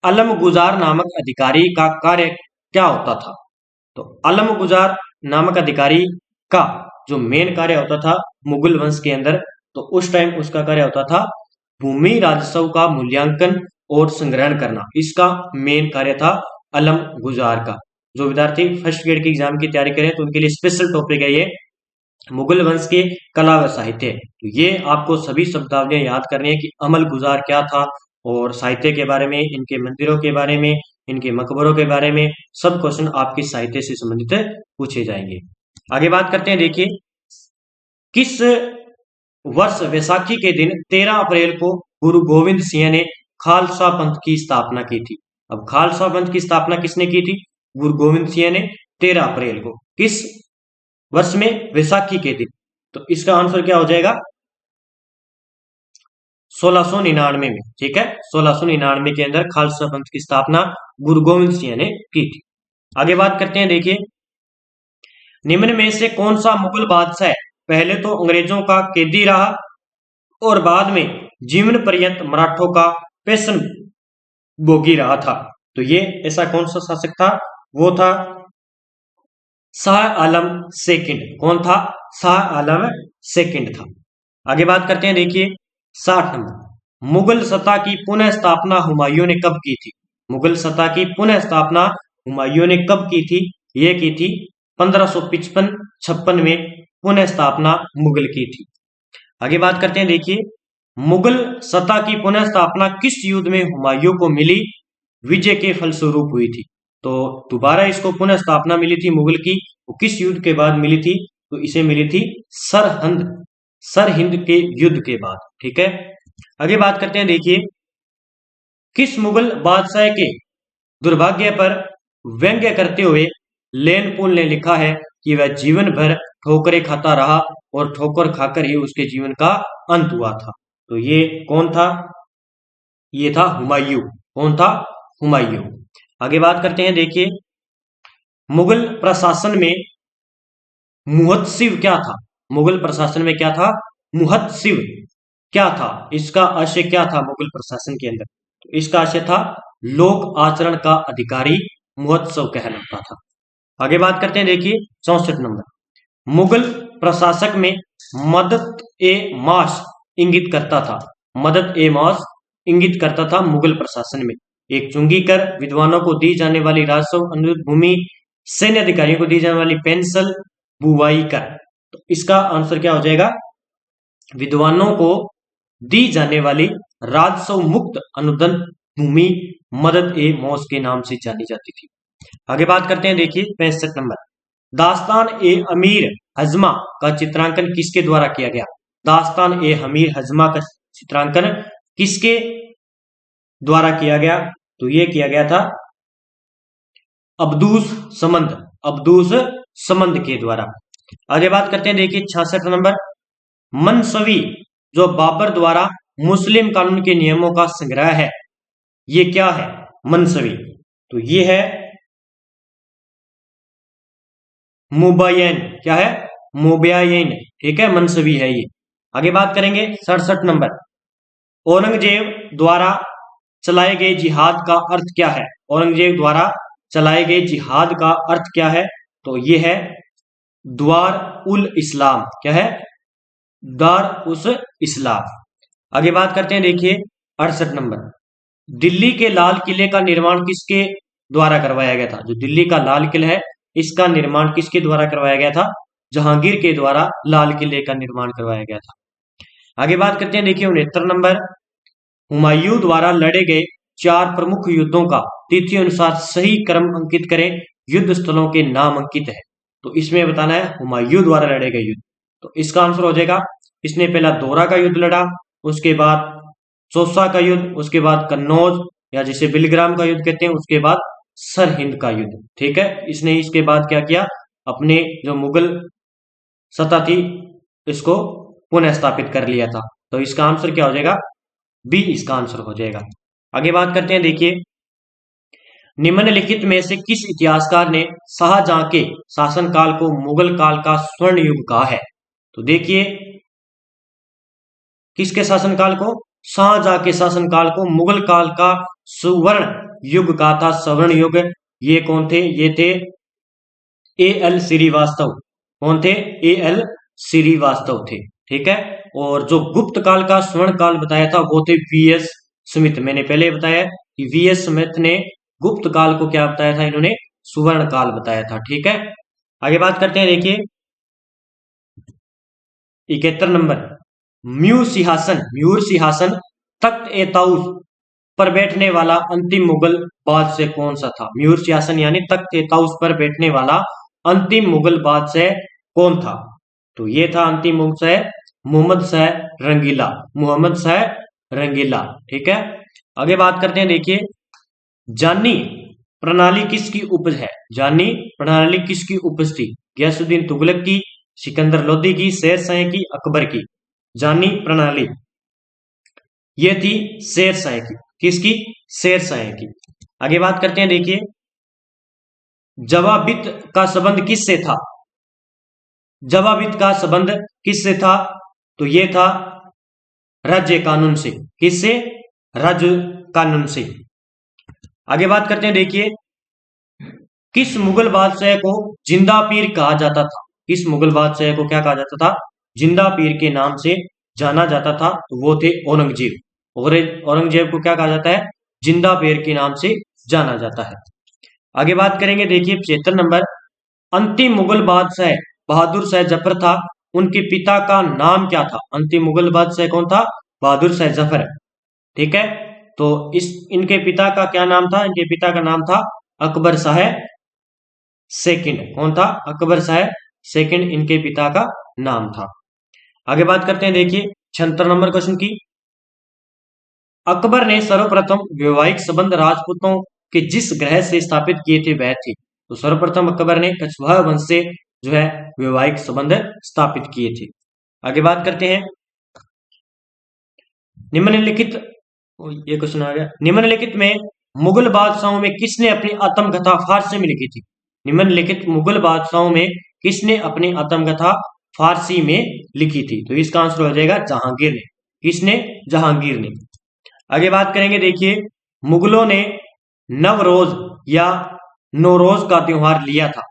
अलमगुजार नामक अधिकारी का कार्य क्या होता था? तो अलमगुजार नामक अधिकारी का जो मेन कार्य होता था मुगल वंश के अंदर, तो उस टाइम उसका कार्य होता था भूमि राजस्व का मूल्यांकन और संग्रहण करना। इसका मेन कार्य था अलमगुजार का। जो विद्यार्थी फर्स्ट ग्रेड की एग्जाम की तैयारी करें तो उनके लिए स्पेशल टॉपिक है ये मुगल वंश के कला व साहित्य। तो ये आपको सभी शब्दावलियां याद करनी है कि अमल गुजार क्या था, और साहित्य के बारे में, इनके मंदिरों के बारे में, इनके मकबरों के बारे में सब क्वेश्चन आपके साहित्य से संबंधित पूछे जाएंगे। आगे बात करते हैं। देखिए किस वर्ष वैसाखी के दिन 13 अप्रैल को गुरु गोविंद सिंह ने खालसा पंथ की स्थापना की थी? अब खालसा पंथ की स्थापना किसने की थी? गुरु गोविंद सिंह ने 13 अप्रैल को। किस वर्ष में? वैसाखी के दिन। तो इसका आंसर क्या हो जाएगा? 1699 में। ठीक है, 1699 के अंदर खालसा पंथ की स्थापना गुरु गोविंद सिंह ने की थी। आगे बात करते हैं। देखिए निम्न में से कौन सा मुगल बादशाह पहले तो अंग्रेजों का कैदी रहा और बाद में जीवन पर्यंत मराठों का पेशन भोगी रहा था? तो ये ऐसा कौन सा शासक था? वो था शाह आलम सेकंड। कौन था? शाह आलम सेकंड था। आगे बात करते हैं। देखिए 60 नंबर मुगल सत्ता की पुनः स्थापना हुमायूं ने कब की थी? मुगल सत्ता की पुनः स्थापना हुमायूं ने कब की थी? ये की थी 1555-56 में पुनः स्थापना मुगल की थी। आगे बात करते हैं। देखिए मुगल सत्ता की पुनः स्थापना किस युद्ध में हुमायूं को मिली विजय के फलस्वरूप हुई थी? तो दोबारा इसको पुनः स्थापना मिली थी मुगल की, वो किस युद्ध के बाद मिली थी? तो इसे मिली थी सरहिंद के युद्ध के बाद। ठीक है, आगे बात करते हैं। देखिए किस मुगल बादशाह के दुर्भाग्य पर व्यंग्य करते हुए लेनपुल ने लिखा है कि वह जीवन भर ठोकरें खाता रहा और ठोकर खाकर ही उसके जीवन का अंत हुआ था? तो ये कौन था? ये था हुमायूं। कौन था? हुमायूं। आगे बात करते हैं। देखिए मुगल प्रशासन में मुहत्सिब क्या था? मुगल प्रशासन में क्या था? मुहत्सिब क्या था? इसका आशय क्या था मुगल प्रशासन के अंदर? तो इसका आशय था लोक आचरण का अधिकारी मुहत्सव कहलाता था। आगे बात करते हैं। देखिए 64 नंबर मुगल प्रशासक में मदद ए मास इंगित करता था। मदद ए मास इंगित करता था मुगल प्रशासन में एक चुंगी कर, विद्वानों को दी जाने वाली राजस्व, अनुचित भूमि, सैन्य अधिकारियों को दी जाने वाली पेंशन, बुवाई कर। तो इसका आंसर क्या हो जाएगा? विद्वानों को दी जाने वाली राजस्व मुक्त अनुदान भूमि मदद ए मौस के नाम से जानी जाती थी। आगे बात करते हैं। देखिए 65 नंबर दास्तान ए अमीर हजमा का चित्रांकन किसके द्वारा किया गया? दास्तान ए अमीर हजमा का चित्रांकन किसके द्वारा किया गया? तो ये किया गया था अब्दूस समंद के द्वारा। आगे बात करते हैं। देखिए 66 नंबर मनसवी जो बाबर द्वारा मुस्लिम कानून के नियमों का संग्रह है, ये क्या है? मनसवी। तो ये है मुबायन। क्या है? मुबायन। ठीक है, मनसवी है ये। आगे बात करेंगे 67 नंबर औरंगजेब द्वारा चलाए गए जिहाद का अर्थ क्या है? औरंगजेब द्वारा चलाए गए जिहाद का अर्थ क्या है? तो ये है द्वार उल इस्लाम, क्या है? दार उस इस्लाम। आगे बात करते हैं, देखिए 68 नंबर, दिल्ली के लाल किले का निर्माण किसके द्वारा करवाया गया था? जो दिल्ली का लाल किला है, इसका निर्माण किसके द्वारा करवाया गया था? जहांगीर के द्वारा लाल किले का निर्माण करवाया गया था। आगे बात करते हैं, देखिए 69 नंबर, हुमायूं द्वारा लड़े गए 4 प्रमुख युद्धों का तिथि अनुसार सही क्रम अंकित करें, युद्ध स्थलों के नाम अंकित है। तो इसमें बताना है हुमायूं द्वारा लड़े गए युद्ध। तो इसका आंसर हो जाएगा, इसने पहला दोरा का युद्ध लड़ा, उसके बाद चौसा का युद्ध, उसके बाद कन्नौज या जिसे बिलग्राम का युद्ध कहते हैं, उसके बाद सरहिंद का युद्ध। ठीक है, इसने इसके बाद क्या किया? अपने जो मुगल सत्ता थी इसको पुनः स्थापित कर लिया था। तो इसका आंसर क्या हो जाएगा? बी इसका आंसर हो जाएगा। आगे बात करते हैं, देखिए निम्नलिखित में से किस इतिहासकार ने शाहजहां के शासनकाल को मुगल काल का स्वर्ण युग कहा है? तो देखिए किसके शासनकाल को? शाहजहां के शासनकाल को मुगल काल का सुवर्ण युग कहा था, स्वर्ण युग। ये कौन थे? ये थे A.L. श्रीवास्तव। कौन थे? A.L. श्रीवास्तव थे। ठीक है, और जो गुप्त काल का स्वर्ण काल बताया था वो थे V.S. स्मिथ। मैंने पहले बताया कि V.S. स्मिथ ने गुप्त काल को क्या बताया था? इन्होंने सुवर्ण काल बताया था। ठीक है, आगे बात करते हैं, देखिए 71 नंबर, म्यूर सिंहासन तख्त ए ताऊस पर बैठने वाला अंतिम मुगल बादशाह कौन सा था? म्यूर सिंहासन यानी तख्त ए ताऊस पर बैठने वाला अंतिम मुगल बादशाह कौन था? तो ये था अंतिम बादशाह मोहम्मद शाह रंगीला, मोहम्मद शाह रंगीला। ठीक है, आगे बात करते हैं, देखिए जानी प्रणाली किसकी उपज है? जानी प्रणाली किसकी उपज थी? गयासुद्दीन तुगलक की, सिकंदर लोदी की, शेरशाह की, अकबर की? जानी प्रणाली ये थी शेरशाह की। किसकी? शेरशाह की। आगे बात करते हैं, देखिए जवाबित का संबंध किससे था? जवाबित का संबंध किससे था? तो ये था राज्य कानून से। किससे? राज्य कानून से। आगे बात करते हैं, देखिए किस मुगल बादशाह को जिंदा पीर कहा जाता था? किस मुगल बादशाह को क्या कहा जाता था? जिंदा पीर के नाम से जाना जाता था। तो वो थे औरंगजेब। और औरंगजेब को क्या कहा जाता है? जिंदा पीर के नाम से जाना जाता है। आगे बात करेंगे, देखिए 75 नंबर, अंतिम मुगल बादशाह बहादुर शाह जफर था, उनके पिता का नाम क्या था? अंतिम मुगल बादशाह कौन था? बहादुर शाह जफर। ठीक है, तो इनके पिता का क्या नाम था? इनके पिता का नाम था अकबर शाह सेकंड। कौन था? अकबर शाह सेकंड इनके पिता का नाम था। आगे बात करते हैं, देखिए 76 नंबर क्वेश्चन की, अकबर ने सर्वप्रथम वैवाहिक संबंध राजपूतों के जिस ग्रह से स्थापित किए थे वह थे? तो सर्वप्रथम अकबर ने कछवाहा वंश से जो है वैवाहिक संबंध स्थापित किए थे। आगे बात करते हैं, निम्नलिखित ये क्वेश्चन आ गया, निम्नलिखित में मुगल बादशाहों में किसने अपनी आत्मकथा फारसी में लिखी थी? निम्नलिखित मुगल बादशाहों में किसने अपनी आत्मकथा फारसी में लिखी थी? तो इसका आंसर हो जाएगा जहांगीर ने। किसने? जहांगीर ने। आगे बात करेंगे, देखिए मुगलों ने नवरोज या नौरोज का त्योहार लिया था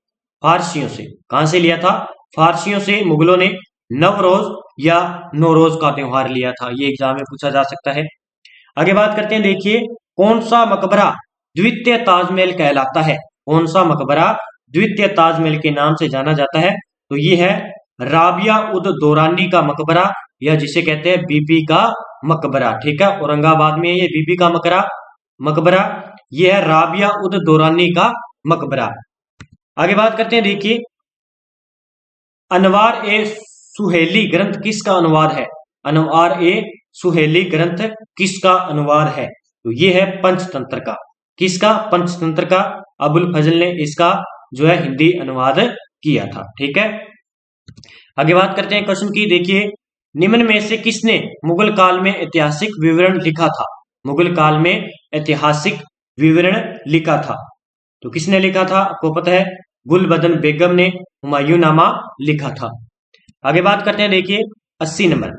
फारसियों से। कहां से लिया था? फारसियों से मुगलों ने नवरोज या नौरोज का त्योहार लिया था। ये एग्जाम में पूछा जा सकता है। आगे बात करते हैं, देखिए कौन सा मकबरा द्वितीय ताजमहल कहलाता है? कौन सा मकबरा द्वितीय ताजमहल के नाम से जाना जाता है? तो ये है राबिया उद दौरानी का मकबरा, या जिसे कहते हैं बीबी का मकबरा। ठीक है, औरंगाबाद में ये बीबी का मकबरा ये है राबिया उद दौरानी का मकबरा। आगे बात करते हैं, देखिए अनवार ए सुहेली ग्रंथ किसका अनुवाद है? अनवार ए सुहेली ग्रंथ किसका अनुवाद है? तो ये है पंचतंत्र का। किसका? पंचतंत्र का। अबुल फजल ने इसका जो है हिंदी अनुवाद किया था। ठीक है, आगे बात करते हैं क्वेश्चन की, देखिए निम्न में से किसने मुगल काल में ऐतिहासिक विवरण लिखा था? मुगल काल में ऐतिहासिक विवरण लिखा था तो किसने लिखा था? आपको पता है गुलबदन बेगम ने हुमायूंनामा लिखा था। आगे बात करते हैं, देखिए 80 नंबर,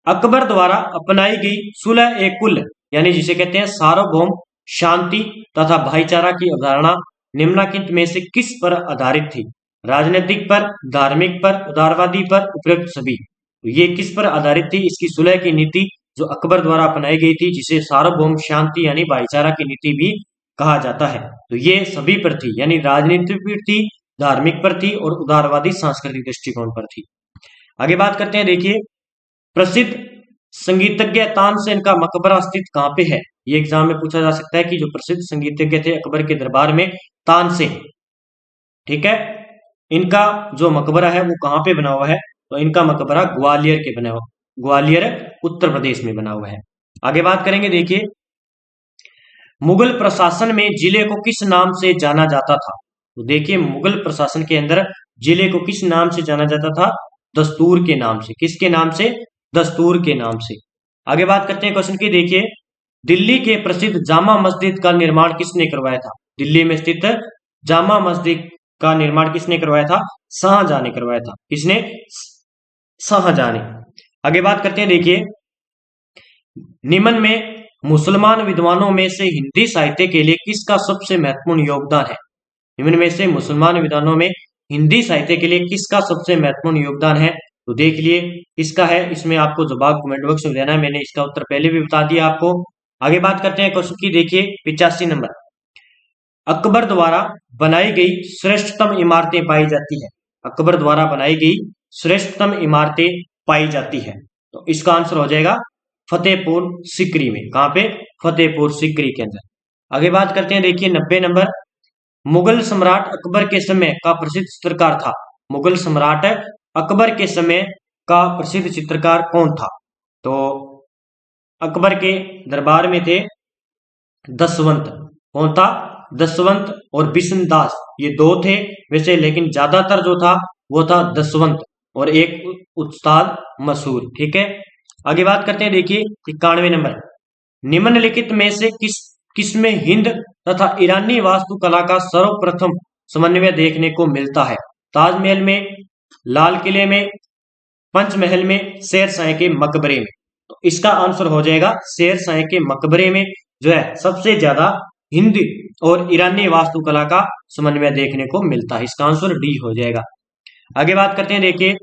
अकबर द्वारा अपनाई गई सुलह ए कुल यानी जिसे कहते हैं सार्वभौम शांति तथा भाईचारा की अवधारणा निम्नलिखित में से किस पर आधारित थी? राजनीतिक पर, धार्मिक पर, उदारवादी पर, उपरोक्त सभी। तो ये किस पर आधारित थी? इसकी सुलह की नीति जो अकबर द्वारा अपनाई गई थी, जिसे सार्वभौम शांति यानी भाईचारा की नीति भी कहा जाता है। तो ये सभी पर थी, यानी राजनीतिक पर थी, धार्मिक पर थी और उदारवादी सांस्कृतिक दृष्टिकोण पर थी। आगे बात करते हैं, देखिए प्रसिद्ध संगीतज्ञ तानसेन का मकबरा स्थित कहाँ पे है? ये एग्जाम में पूछा जा सकता है कि जो प्रसिद्ध संगीतज्ञ थे अकबर के दरबार में, तानसेन, ठीक है, इनका जो मकबरा है वो कहाँ पे बना हुआ है? तो इनका मकबरा ग्वालियर के बना हुआ, ग्वालियर उत्तर प्रदेश में बना हुआ है। आगे बात करेंगे, देखिए मुगल प्रशासन में जिले को किस नाम से जाना जाता था? तो देखिए मुगल प्रशासन के अंदर जिले को किस नाम से जाना जाता था? दस्तूर के नाम से। किसके नाम से? दस्तूर के नाम से। आगे बात करते हैं क्वेश्चन की, देखिए दिल्ली के प्रसिद्ध जामा मस्जिद का निर्माण किसने करवाया था? दिल्ली में स्थित जामा मस्जिद का निर्माण किसने करवाया था? शाहजहां ने करवाया था। किसने? शाहजहां ने। आगे बात करते हैं, देखिए निम्न में मुसलमान विद्वानों में से हिंदी साहित्य के लिए किसका सबसे महत्वपूर्ण योगदान है? निम्न में से मुसलमान विद्वानों में हिंदी साहित्य के लिए किसका सबसे महत्वपूर्ण योगदान है? तो देख लिए किसका है, इसमें आपको जवाब कमेंट बॉक्स में देना है। मैंने इसका उत्तर पहले भी बता दिया आपको। आगे बात करते हैं क्वेश्चन की, देखिए 85 नंबर, अकबर द्वारा बनाई गई श्रेष्ठतम इमारतें पाई जाती है। अकबर द्वारा बनाई गई श्रेष्ठतम इमारतें पाई जाती है, तो इसका आंसर हो जाएगा फतेहपुर सीकरी में। कहां पे? फतेहपुर सीकरी के अंदर। आगे बात करते हैं, देखिए 90 नंबर, मुगल सम्राट अकबर के समय का प्रसिद्ध चित्रकार था। मुगल सम्राट अकबर के समय का प्रसिद्ध चित्रकार कौन था? तो अकबर के दरबार में थे दसवंत। कौन था? दसवंत और बिशनदास, ये दो थे वैसे, लेकिन ज्यादातर जो था वो था दसवंत और एक उस्ताद मशहूर, ठीक है। आगे बात करते हैं, देखिए 91 नंबर, निम्नलिखित में से किसमें हिंद तथा ईरानी वास्तुकला का सर्वप्रथम समन्वय देखने को मिलता है? ताजमहल में, लाल किले में, पंचमहल में, शेरशाह के मकबरे में। तो इसका आंसर हो जाएगा शेरशाह के मकबरे में जो है सबसे ज्यादा हिंदी और ईरानी वास्तुकला का समन्वय देखने को मिलता है। इसका आंसर डी हो जाएगा। आगे बात करते हैं, देखिए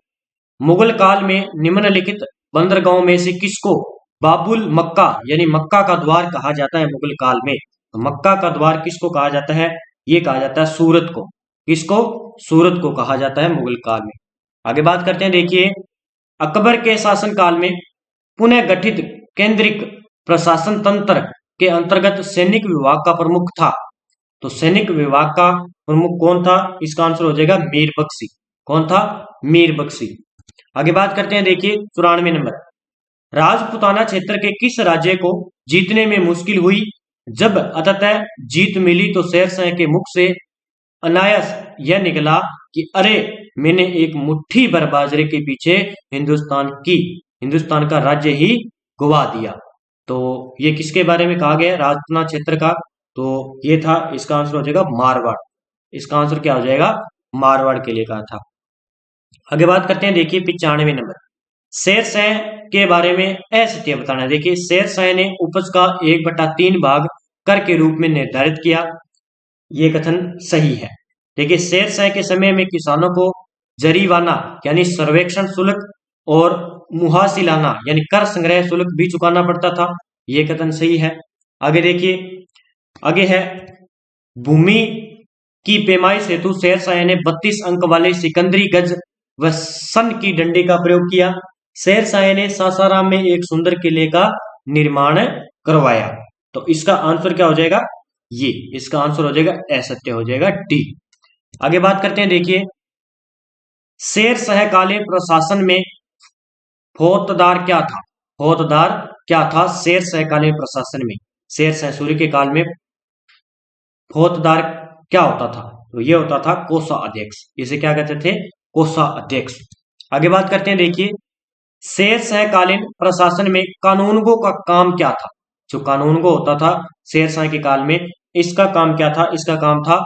मुगल काल में निम्नलिखित बंदरगाहों में से किसको बाबुल मक्का यानी मक्का का द्वार कहा जाता है? मुगल काल में तो मक्का का द्वार किसको कहा जाता है? ये कहा जाता है सूरत को। किसको? सूरत को कहा जाता है मुगल काल में। आगे बात करते हैं, देखिए अकबर के शासन काल में पुनः गठित केंद्रिक प्रशासन तंत्र के अंतर्गत सैनिक विभाग का प्रमुख था। तो सैनिक विभाग का प्रमुख कौन था? इसका आंसर हो जाएगा मीर बख्शी। कौन था? मीर बख्शी। आगे बात करते हैं, देखिए 94 नंबर, राजपुताना क्षेत्र के किस राज्य को जीतने में मुश्किल हुई? जब अंततः जीत मिली तो शेरशाह के मुख से अनायास यह निकला कि अरे मैंने एक मुट्ठी भर बाजरे के पीछे हिंदुस्तान का राज्य ही गवा दिया। तो ये किसके बारे में कहा गया? राजपुताना क्षेत्र का। तो ये था, इसका आंसर हो जाएगा मारवाड़। इसका आंसर क्या हो जाएगा? मारवाड़ के लिए कहा था। आगे बात करते हैं, देखिए 95 नंबर, शेरशाह के बारे में असत्य बताना। देखिए शेरशाह ने उपज का 1/3 भाग कर के रूप में निर्धारित किया, ये कथन सही है। देखिए शेरशाह के समय में किसानों को जरीवाना यानी सर्वेक्षण शुल्क और मुहासिलाना यानी कर संग्रह शुल्क भी चुकाना पड़ता था, ये कथन सही है। आगे देखिए, आगे है भूमि की पैमाइश हेतु शेरशाह ने 32 अंक वाले सिकंदरी गज व सन की डंडे का प्रयोग किया। शेरशाह ने सासाराम में एक सुंदर किले का निर्माण करवाया। तो इसका आंसर क्या हो जाएगा? ये इसका आंसर हो जाएगा असत्य, हो जाएगा डी। आगे बात करते हैं, देखिए शेरशाह कालीन प्रशासन में फौजदार क्या था? फौजदार क्या था शेरशाह कालीन प्रशासन में? शेरशाह सूर्य के काल में फौजदार क्या होता था? तो ये होता था कोषाध्यक्ष। इसे क्या कहते थे? कोषाध्यक्ष। आगे बात करते हैं, देखिए शेरशाह कालीन प्रशासन में कानूनगो का काम क्या था? जो कानूनगो होता था शेरशाह के काल में, इसका काम क्या था? इसका काम था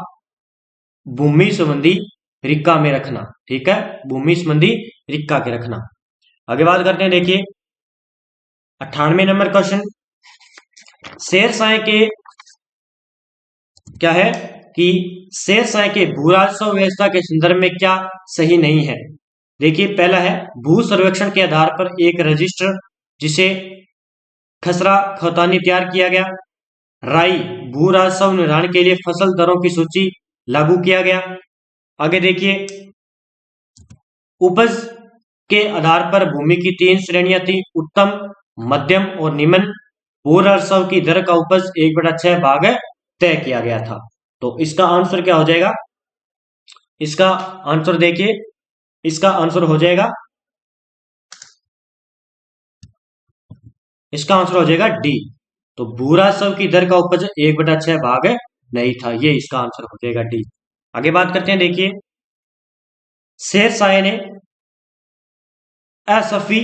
भूमि संबंधी रिक्का में रखना, ठीक है, भूमि संबंधी रिक्का के रखना। आगे बात करते हैं, देखिए 98 नंबर क्वेश्चन, शेरशाह के क्या है कि शेरशाह के भू राजस्व व्यवस्था के संदर्भ में क्या सही नहीं है। देखिए पहला है भू सर्वेक्षण के आधार पर एक रजिस्टर जिसे खसरा खतानी तैयार किया गया। राई भू राजस्व निर्धारण के लिए फसल दरों की सूची लागू किया गया। आगे देखिए उपज के आधार पर भूमि की 3 श्रेणियां थी, उत्तम, मध्यम और निम्न। भू राजस्व की दर का उपज 1/6 भाग तय किया गया था। तो इसका आंसर क्या हो जाएगा, इसका आंसर देखिए, इसका आंसर हो जाएगा, इसका आंसर हो जाएगा डी। तो भू राजस्व की दर का उपज 1/6 भाग नहीं था, ये इसका आंसर हो जाएगा डी। आगे बात करते हैं, देखिए शेरशाह ने असफी,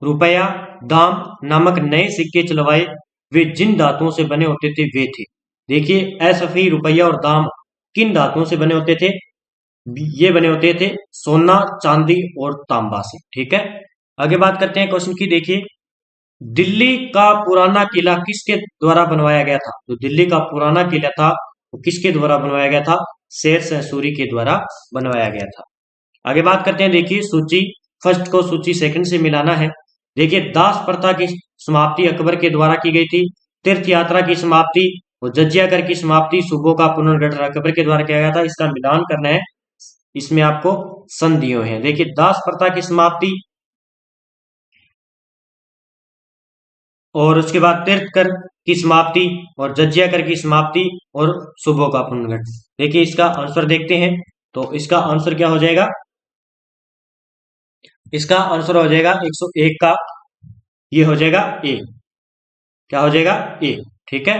रुपया, दाम नामक नए सिक्के चलवाए, वे जिन धातुओं से बने होते थे वे थे। देखिए असफी, रुपया और दाम किन धातुओं से बने होते थे, ये बने होते थे सोना, चांदी और तांबा से। ठीक है, आगे बात करते हैं क्वेश्चन की। देखिए दिल्ली का पुराना किला किसके द्वारा बनवाया गया था। तो दिल्ली का पुराना किला था वो किसके द्वारा बनवाया गया था, शेरशाह सूरी के द्वारा बनवाया गया था। आगे बात करते हैं, देखिए सूची फर्स्ट को सूची सेकंड से मिलाना है। देखिए दास प्रथा की समाप्ति अकबर के द्वारा की गई थी, तीर्थ यात्रा की समाप्ति और जजिया कर की समाप्ति, सूबों का पुनर्गठन अकबर के द्वारा किया गया था। इसका मिलान करना है, इसमें आपको सन दिए हैं। देखिए दास प्रथा की समाप्ति और उसके बाद तीर्थ कर की समाप्ति और जजिया कर की समाप्ति और सूबों का पुनर्गठन। देखिए इसका आंसर देखते हैं, तो इसका आंसर क्या हो जाएगा, इसका आंसर हो जाएगा 101 का, ये हो जाएगा ए। क्या हो जाएगा, ए। ठीक है,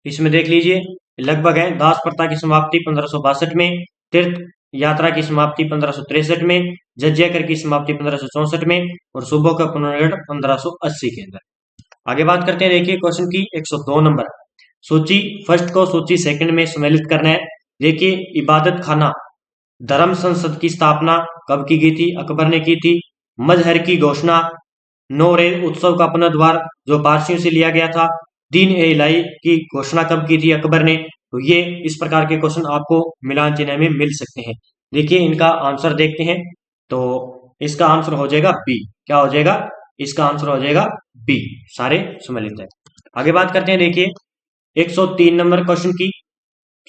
इसमें देख लीजिए लगभग है। दास प्रथा की समाप्ति 1562 में, तीर्थ यात्रा की समाप्ति 1563 में, जजिया कर की समाप्ति 1564 में और सूबों का पुनर्गठन 1580 के अंदर। आगे बात करते हैं, देखिए क्वेश्चन की 102 नंबर, सूची फर्स्ट को सूची सेकंड में सम्मिलित करना है। देखिए इबादत खाना धर्म संसद की स्थापना कब की गई थी, अकबर ने की थी। मजहर की घोषणा, नौरेज उत्सव का पुनर्द्वार जो पारसियों से लिया गया था। दीन ए इलाही की घोषणा कब की थी, अकबर ने। तो ये इस प्रकार के क्वेश्चन आपको मिलान चिन्ह में मिल सकते हैं। देखिए इनका आंसर देखते हैं, तो इसका आंसर हो जाएगा बी। क्या हो जाएगा, इसका आंसर हो जाएगा बी, सारे सम्मिलित है। आगे बात करते हैं, देखिए 103 नंबर क्वेश्चन की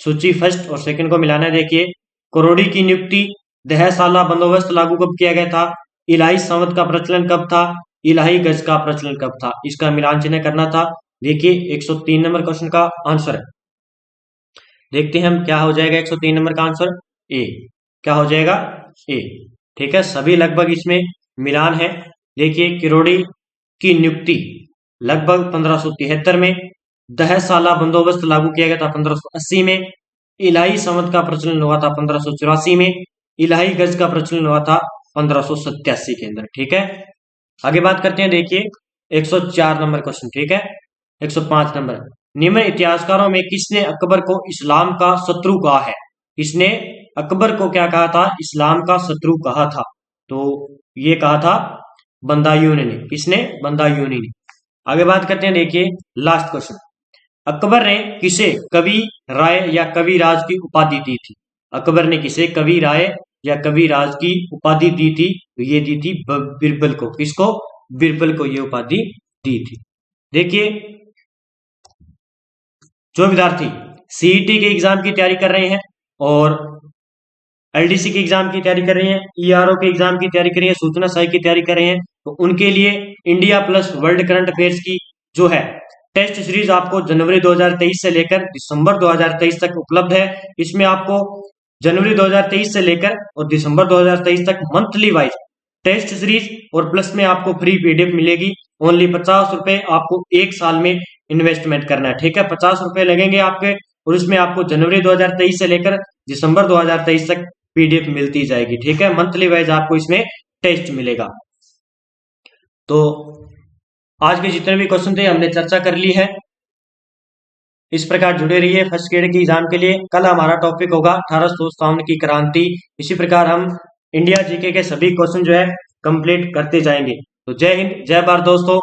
सूची फर्स्ट और सेकंड को मिलाना है। देखिए करोड़ी की नियुक्ति, दहसाला बंदोबस्त लागू कब किया गया था, इलाही संवत का प्रचलन कब था, इलाही गज का प्रचलन कब था, इसका मिलान चिन्ह करना था। देखिए 103 नंबर क्वेश्चन का आंसर देखते हैं हम, क्या हो जाएगा 103 नंबर का आंसर ए। क्या हो जाएगा, ए। ठीक है, सभी लगभग इसमें मिलान है। देखिए किरोड़ी की नियुक्ति लगभग 1573 में, दहसाला बंदोबस्त लागू किया गया था 1580 में, इलाही संवत का प्रचलन हुआ था 1584 में, इलाही गज का प्रचलन हुआ था 1587 के अंदर। ठीक है, आगे बात करते हैं, देखिए 104 नंबर क्वेश्चन। ठीक है, 105 नंबर, निम्न इतिहासकारों में किसने अकबर को इस्लाम का शत्रु कहा है। किसने अकबर को क्या कहा था, इस्लाम का शत्रु कहा था। तो ये कहा था बंदायूनी ने। किसने, बंदायूनी ने। आगे बात करते हैं, देखिए लास्ट क्वेश्चन, अकबर ने किसे कवि राय या कवि राज की उपाधि दी थी। अकबर ने किसे कवि राय या कवि राज की उपाधि दी थी, तो ये दी थी बिरबल को। किसको, बिरबल को ये उपाधि दी थी। देखिए जो विद्यार्थी सीईटी के एग्जाम की तैयारी कर रहे हैं और एलडीसी के एग्जाम की तैयारी कर रहे हैं, ईआरओ के एग्जाम की तैयारी कर रहे हैं, सूचना सहायक की तैयारी कर रहे हैं, तो उनके लिए India plus world current affairs की जो है टेस्ट सीरीज आपको जनवरी 2023 से लेकर दिसंबर 2023 तक उपलब्ध है। इसमें आपको जनवरी 2023 से लेकर और दिसंबर 2023 तक मंथली वाइज टेस्ट सीरीज और प्लस में आपको फ्री पीडीएफ मिलेगी। ओनली 50 रुपए आपको एक साल में इन्वेस्टमेंट करना है। ठीक है, 50 रुपए लगेंगे आपके और इसमें आपको जनवरी 2023 से लेकर दिसंबर 2023 तक पीडीएफ मिलती जाएगी। ठीक है, मंथली वाइज आपको इसमें टेस्ट मिलेगा। तो आज के जितने भी क्वेश्चन थे हमने चर्चा कर ली है। इस प्रकार जुड़े रहिए फर्स्ट ग्रेड की एग्जाम के लिए। कल हमारा टॉपिक होगा 1857 की क्रांति। इसी प्रकार हम इंडिया जीके के सभी क्वेश्चन जो है कंप्लीट करते जाएंगे। तो जय हिंद, जय भारत दोस्तों।